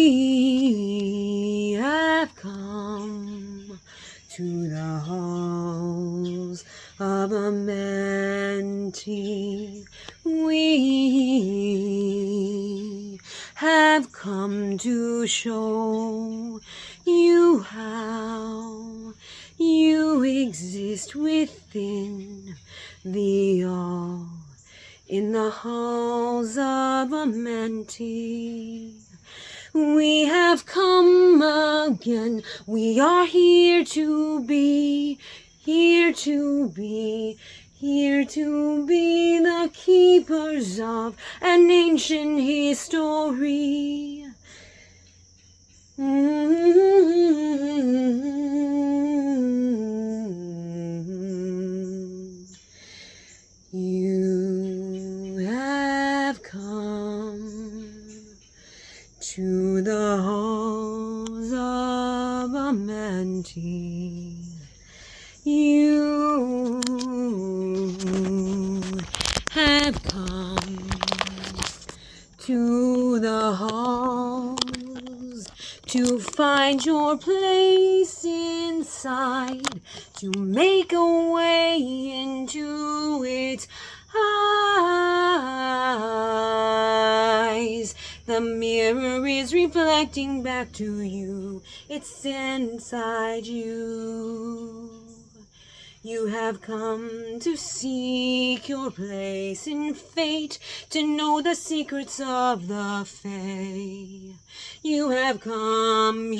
We have come to the halls of Amenti. We have come to show you how you exist within the all in the halls of Amenti. We have come again, we are here to be, here to be, here to be the keepers of an ancient history. You have come to the halls of Amenti. You have come to the halls to find your place inside, to make a way into its eyes. The mirror is reflecting back to you, it's inside you. You have come to seek your place in fate, to know the secrets of the Fae. You have come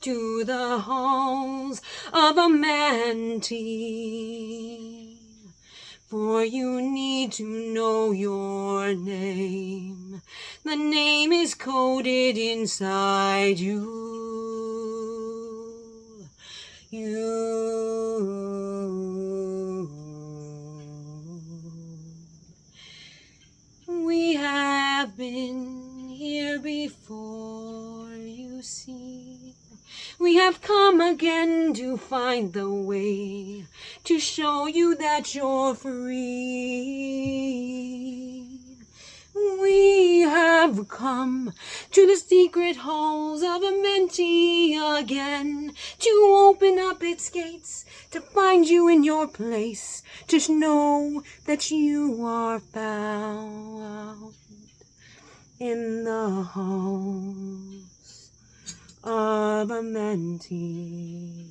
to the halls of Amenti. For you need to know your name. The name is coded inside you. We have been here before, you see. We have come again to find the way, to show you that you're free. We have come to the secret halls of Amenti again, to open up its gates, to find you in your place, to know that you are found in the halls of Amenti.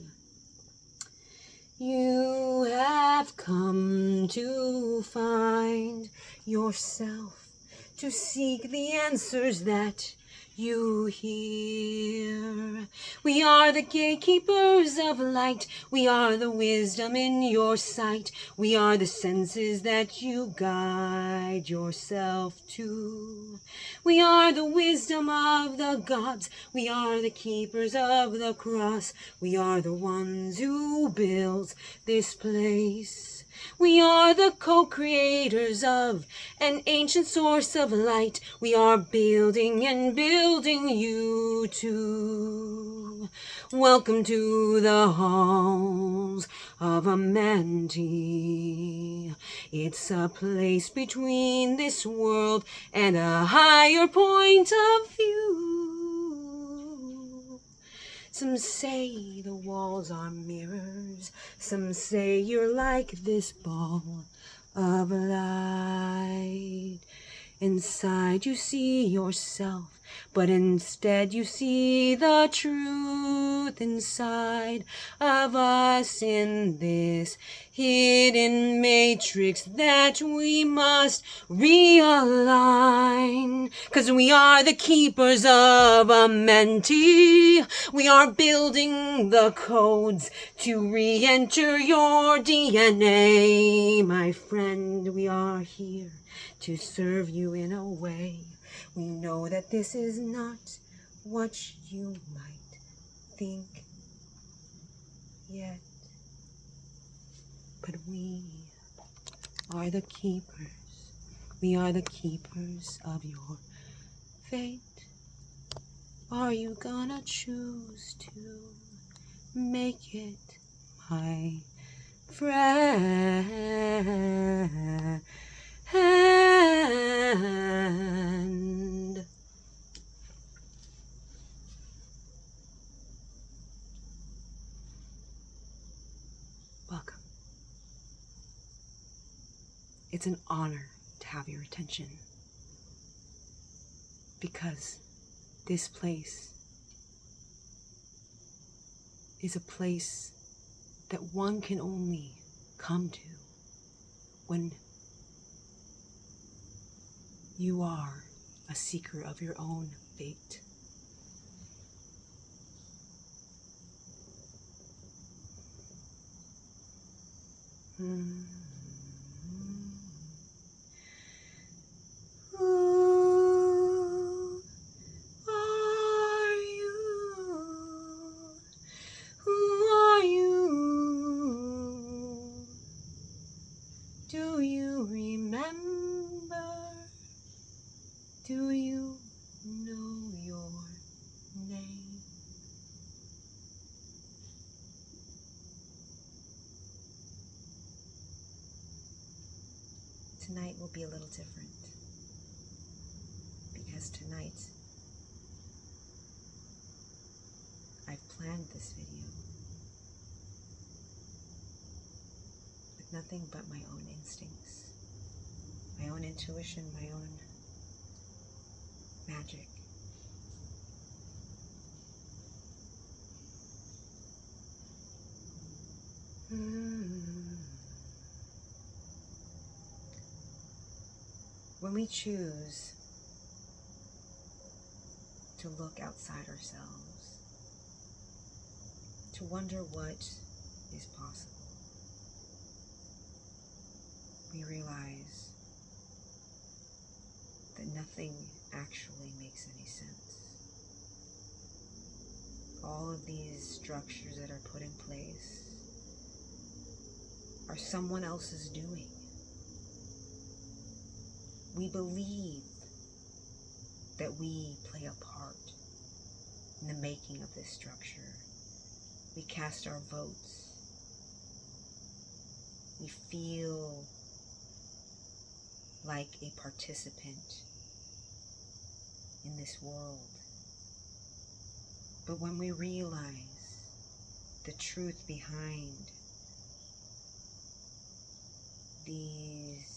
You have come to find yourself, to seek the answers that you hear. We are the gatekeepers of light. We are the wisdom in your sight. We are the senses that you guide yourself to. We are the wisdom of the gods. We are the keepers of the cross. We are the ones who build this place. We are the co-creators of an ancient source of light. We are building and building you too. Welcome to the halls of Amenti. It's a place between this world and a higher point of view. Some say the walls are mirrors. Some say you're like this ball of light. Inside you see yourself, but instead you see the truth inside of us in this hidden matrix that we must realign. 'Cause we are the keepers of Amenti. We are building the codes to re-enter your DNA. My friend, we are here to serve you in a way. We know that this is not what you might think yet, but we are the keepers. We are the keepers of your fate. Are you gonna choose to make it, my friend? It's an honor to have your attention, because this place is a place that one can only come to when you are a seeker of your own fate. Who are you? Who are you? Do you remember? Do you know your name? Tonight will be a little different, because tonight I've planned this video with nothing but my own instincts, my own intuition, my own magic. When we choose to look outside ourselves, to wonder what is possible, we realize that nothing actually makes any sense. All of these structures that are put in place are someone else's doing. We believe that we play a part in the making of this structure. We cast our votes. We feel like a participant in this world. But when we realize the truth behind these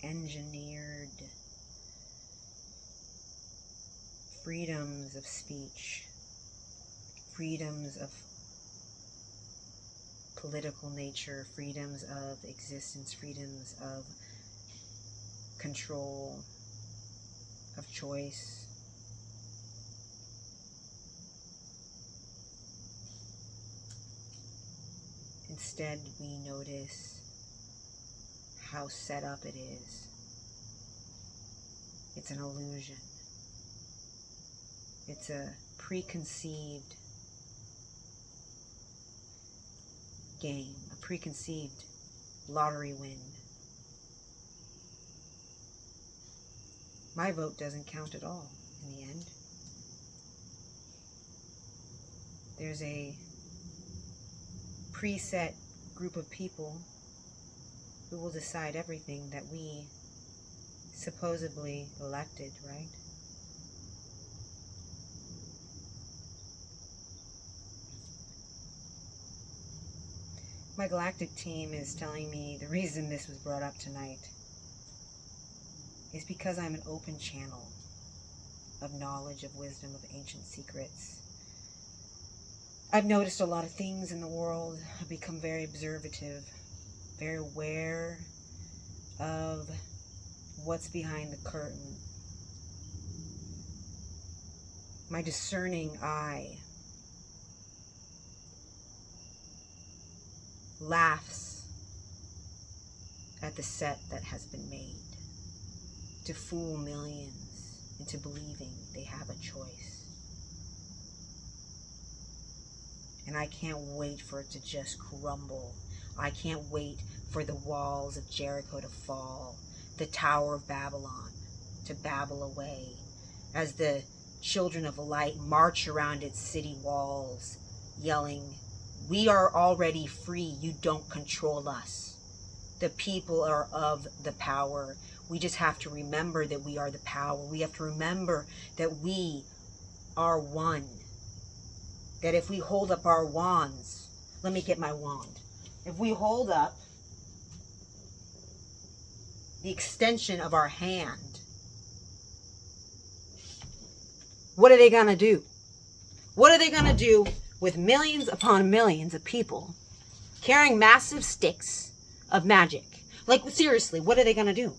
engineered freedoms of speech, freedoms of political nature, freedoms of existence, freedoms of control, of choice, instead we notice how set up it is. It's an illusion. It's a preconceived game, a preconceived lottery win. My vote doesn't count at all in the end. There's a preset group of people who will decide everything that we supposedly elected, right? My galactic team is telling me the reason this was brought up tonight is because I'm an open channel of knowledge, of wisdom, of ancient secrets. I've noticed a lot of things in the world. I've become very observative, very aware of what's behind the curtain. My discerning eye laughs at the set that has been made to fool millions into believing they have a choice. And I can't wait for it to just crumble. I can't wait for the walls of Jericho to fall, the Tower of Babylon to babble away, as the children of light march around its city walls, yelling, "We are already free, you don't control us. The people are of the power. We just have to remember that we are the power. We have to remember that we are one. That if we hold up our wands," let me get my wand. If we hold up the extension of our hand. What are they going to do? What are they going to do with millions upon millions of people carrying massive sticks of magic? Like, seriously, what are they going to do?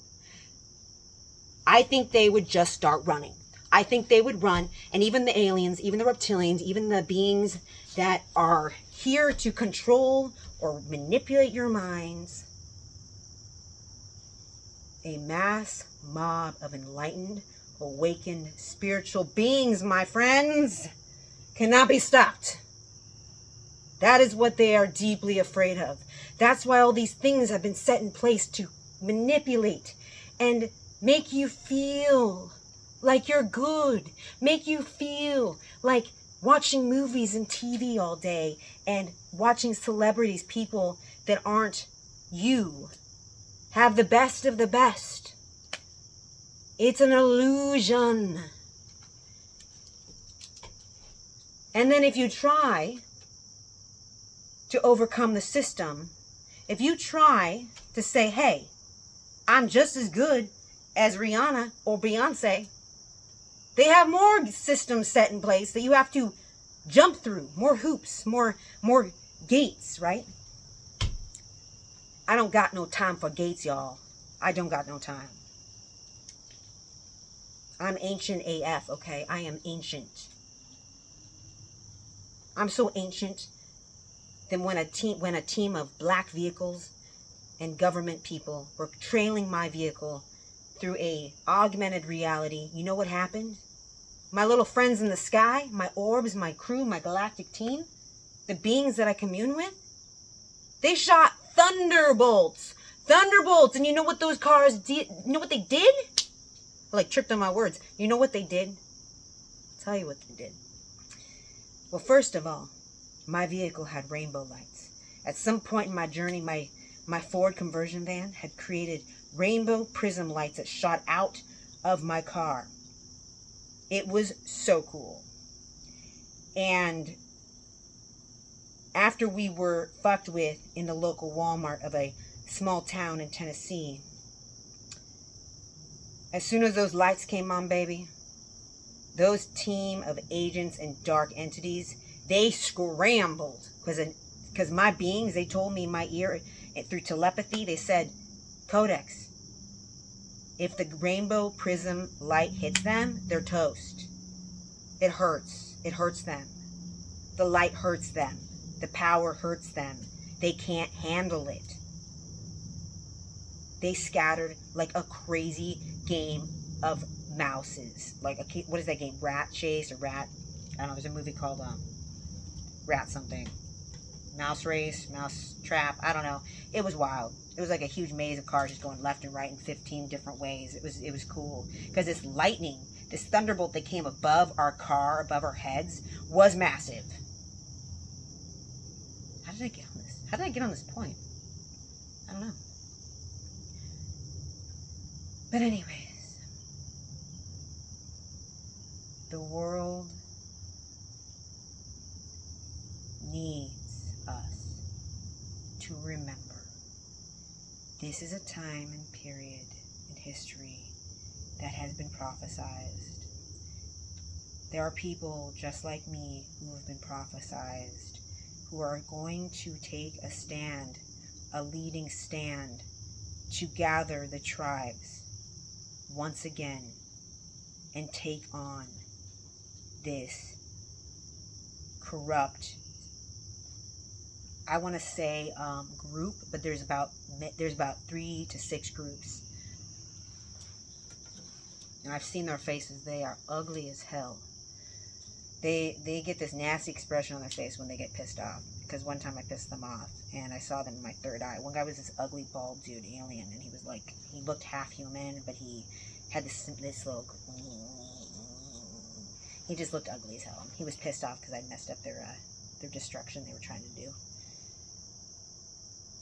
I think they would just start running. I think they would run, and even the aliens, even the reptilians, even the beings that are here to control or manipulate your minds, a mass mob of enlightened, awakened spiritual beings, my friends, cannot be stopped. That is what they are deeply afraid of. That's why all these things have been set in place to manipulate and make you feel like you're good. Make you feel like watching movies and TV all day and watching celebrities, people that aren't you, have the best of the best. It's an illusion. And then if you try to overcome the system, if you try to say, hey, I'm just as good as Rihanna or Beyonce, they have more systems set in place that you have to jump through, more hoops, more gates, right? I don't got no time for gates, y'all. I don't got no time. I'm ancient AF, okay? I am ancient. I'm so ancient that when a team of black vehicles and government people were trailing my vehicle through a augmented reality, you know what happened? My little friends in the sky, my orbs, my crew, my galactic team, the beings that I commune with, they shot thunderbolts. Thunderbolts! And you know what those cars did? You know what they did? I like tripped on my words. You know what they did? I'll tell you what they did. Well, first of all, my vehicle had rainbow lights. At some point in my journey, my Ford conversion van had created rainbow prism lights that shot out of my car. It was so cool. And after we were fucked with in the local Walmart of a small town in Tennessee, as soon as those lights came on, baby, those team of agents and dark entities, they scrambled. Because my beings, they told me in my ear, through telepathy, they said, Codex, if the rainbow prism light hits them, they're toast. It hurts. It hurts them. The light hurts them. The power hurts them. They can't handle it. They scattered like a crazy game of mouses. Like, what is that game? Rat Chase or Rat? I don't know. There's a movie called Rat something. Mouse Race, Mouse Trap. I don't know. It was wild. It was like a huge maze of cars just going left and right in 15 different ways. It was cool. Because this lightning, this thunderbolt that came above our car, above our heads, was massive. How did I get on this? How did I get on this point? I don't know. But anyways, the world needs us to remember this is a time and period in history that has been prophesized. There are people just like me who have been prophesized, who are going to take a stand, a leading stand, to gather the tribes once again and take on this corrupt, I want to say group, but there's about 3 to 6 groups. And I've seen their faces. They are ugly as hell. They get this nasty expression on their face when they get pissed off. Because one time I pissed them off, and I saw them in my third eye. One guy was this ugly, bald dude, alien, and he was like, he looked half human, but he had this little, he just looked ugly as hell. He was pissed off because I messed up their destruction they were trying to do.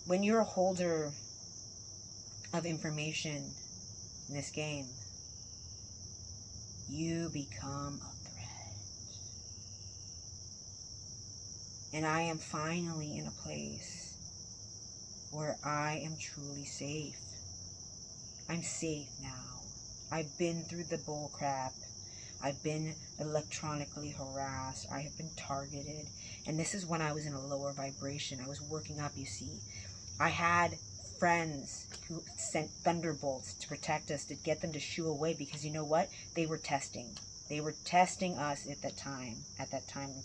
When you're a holder of information in this game, you become a threat. And I am finally in a place where I am truly safe. I'm safe now. I've been through the bull crap. I've been electronically harassed. I have been targeted. And this is when I was in a lower vibration. I was working up, you see. I had friends who sent thunderbolts to protect us, to get them to shoo away, because you know what? They were testing. They were testing us at that time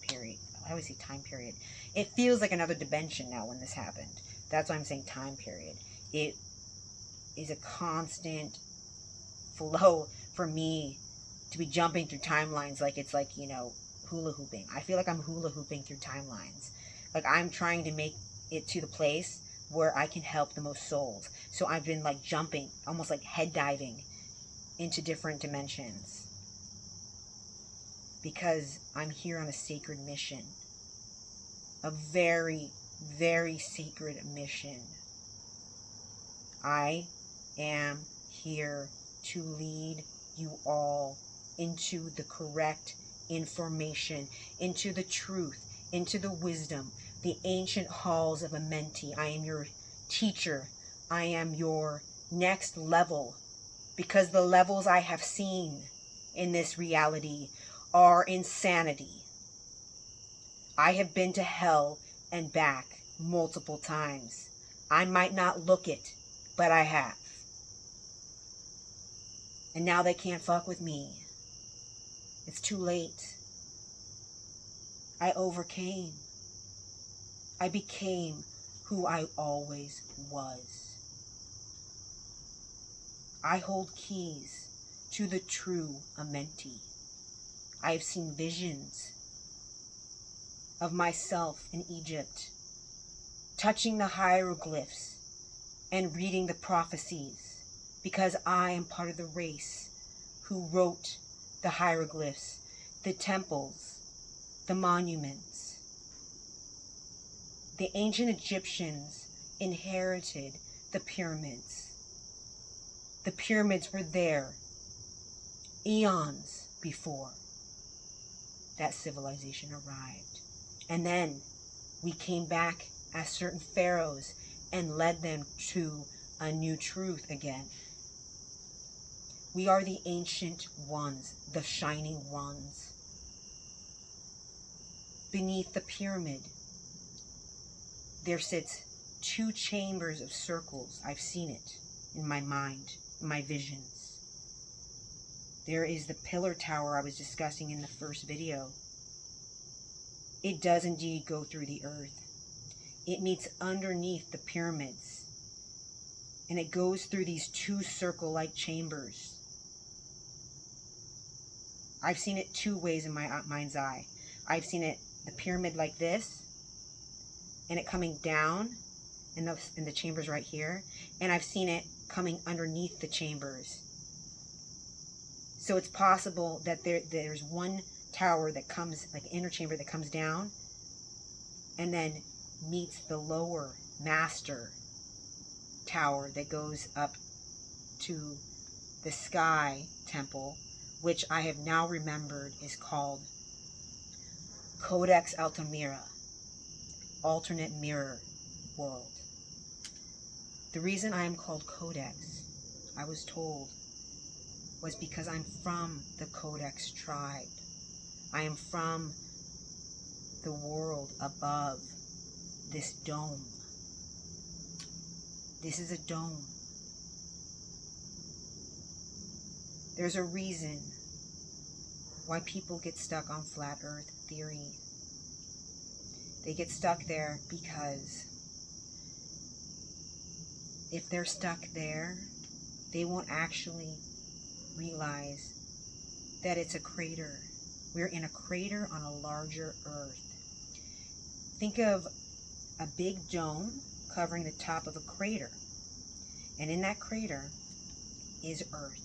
period. I always say time period. It feels like another dimension now when this happened. That's why I'm saying time period. It is a constant flow for me to be jumping through timelines like it's like, hula hooping. I feel like I'm hula hooping through timelines. Like I'm trying to make it to the place where I can help the most souls. So I've been like jumping, almost like head diving into different dimensions. Because I'm here on a sacred mission. A very, very sacred mission. I am here to lead you all into the correct information, into the truth, into the wisdom, the ancient halls of Amenti. I am your teacher. I am your next level, because the levels I have seen in this reality are insanity. I have been to hell and back multiple times. I might not look it, but I have. And now they can't fuck with me. It's too late. I overcame. I became who I always was. I hold keys to the true Amenti. I have seen visions of myself in Egypt, touching the hieroglyphs and reading the prophecies, because I am part of the race who wrote the hieroglyphs, the temples, the monuments. The ancient Egyptians inherited the pyramids. The pyramids were there eons before that civilization arrived. And then we came back as certain pharaohs and led them to a new truth again. We are the ancient ones, the shining ones. Beneath the pyramid, there sits 2 chambers of circles. I've seen it in my mind, in my visions. There is the pillar tower I was discussing in the first video. It does indeed go through the earth. It meets underneath the pyramids. And it goes through these 2 circle-like chambers. I've seen it 2 ways in my mind's eye. I've seen it, the pyramid like this, and it coming down in the chambers right here. And I've seen it coming underneath the chambers. So it's possible that there's one tower that comes, like inner chamber that comes down and then meets the lower master tower that goes up to the sky temple, which I have now remembered is called Codex Altamira, alternate mirror world. The reason I am called Codex, I was told, was because I'm from the Codex tribe. I am from the world above this dome. This is a dome. There's a reason why people get stuck on flat earth theory. They get stuck there because if they're stuck there, they won't actually realize that it's a crater. We're in a crater on a larger earth. Think of a big dome covering the top of a crater. And in that crater is Earth.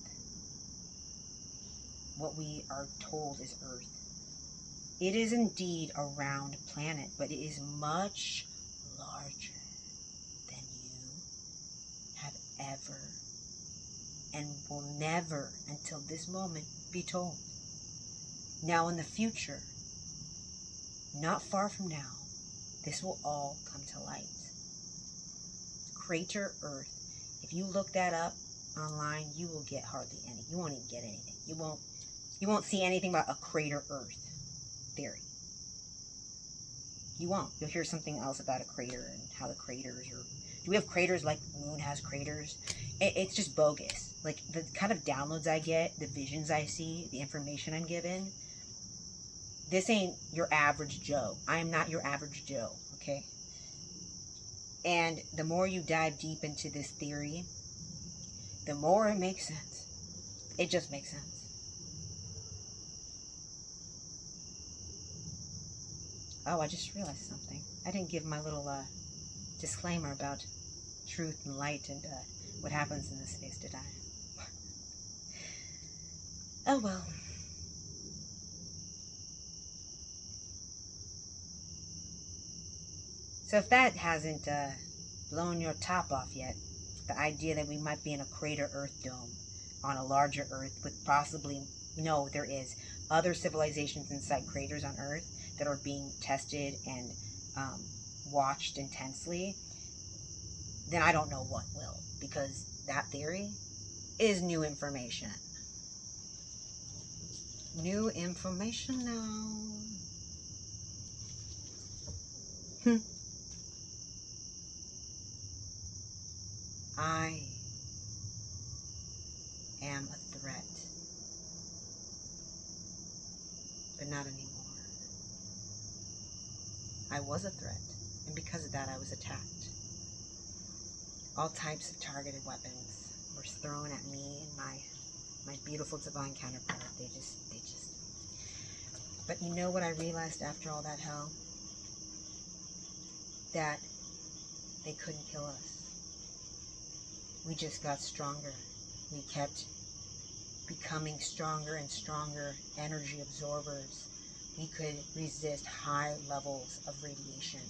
What we are told is Earth. It is indeed a round planet, but it is much larger than you have ever and will never, until this moment, be told. Now in the future, not far from now, this will all come to light. Crater Earth. If you look that up online, you will get hardly any. You won't even get anything. You won't see anything about a crater Earth theory. You won't. You'll hear something else about a crater and how the craters are. Do we have craters like the moon has craters? It's just bogus. Like, the kind of downloads I get, the visions I see, the information I'm given, this ain't your average Joe. I am not your average Joe, okay? And the more you dive deep into this theory, the more it makes sense. It just makes sense. Oh, I just realized something. I didn't give my little disclaimer about truth and light and what happens in this space, did I? Oh, well. So if that hasn't blown your top off yet, the idea that we might be in a crater Earth dome on a larger Earth with possibly, no, there is other civilizations inside craters on Earth that are being tested and watched intensely, then I don't know what will, because that theory is new information. New information now. I am a threat, but not anymore. I was a threat, and because of that I was attacked. All types of targeted weapons were thrown at me and my beautiful divine counterpart. They just. But you know what I realized after all that hell? That they couldn't kill us. We just got stronger. We kept becoming stronger and stronger energy absorbers. We could resist high levels of radiation.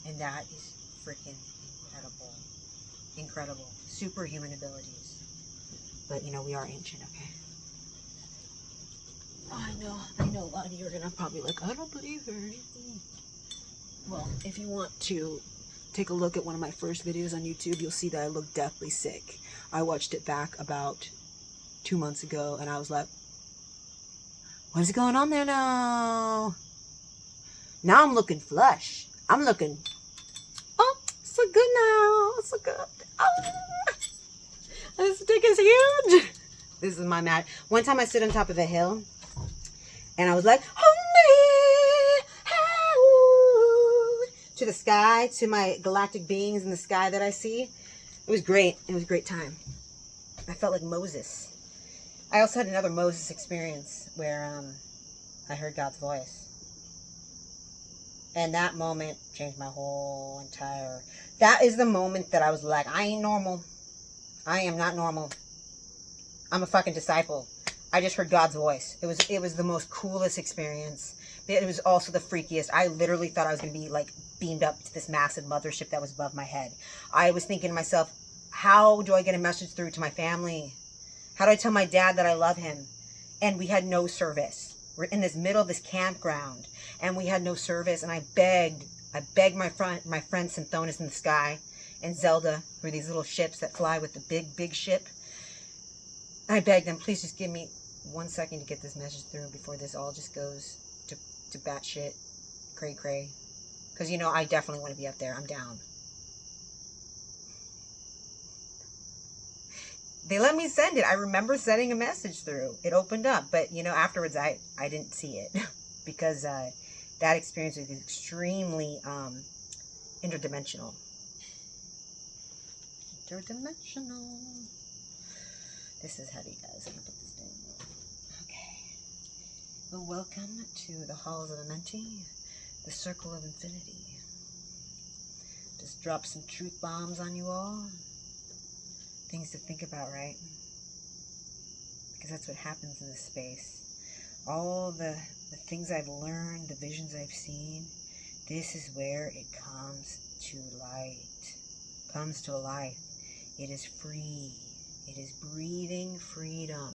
And that is freaking incredible. Incredible. Superhuman abilities. But, you know, we are ancient, okay? Oh, I know a lot of you are going to probably like, I don't believe her. Well, if you want to take a look at one of my first videos on YouTube, you'll see that I look deathly sick. I watched it back about 2 months ago, and I was like, what is going on there now? Now I'm looking flush. I'm looking, oh, so good now. So good. Oh. This dick is huge. This is my mad. One time I stood on top of a hill and I was like, to the sky, to my galactic beings in the sky that I see. It was great. It was a great time. I felt like Moses. I also had another Moses experience where I heard God's voice. And that moment changed my whole entire... That is the moment that I was like, I ain't normal. I am not normal. I'm a fucking disciple. I just heard God's voice. It was the most coolest experience. It was also the freakiest. I literally thought I was going to be like beamed up to this massive mothership that was above my head. I was thinking to myself, how do I get a message through to my family? How do I tell my dad that I love him? And we had no service. We're in this middle of this campground and we had no service. And I begged my friend Synthonis in the sky and Zelda, who are these little ships that fly with the big ship. I begged them, please just give me 1 second to get this message through before this all just goes to batshit cray. Because, you know, I definitely want to be up there. I'm down. They let me send it. I remember sending a message through. It opened up. But, you know, afterwards I didn't see it. Because that experience was extremely interdimensional. Interdimensional. This is heavy, guys. I'm going to put this down. Okay. Well, welcome to the Halls of Amenti, the Circle of Infinity. Just drop some truth bombs on you all. Things to think about, right? Because that's what happens in this space. All the things I've learned, the visions I've seen, this is where it comes to light. Comes to life. It is free. It is breathing free.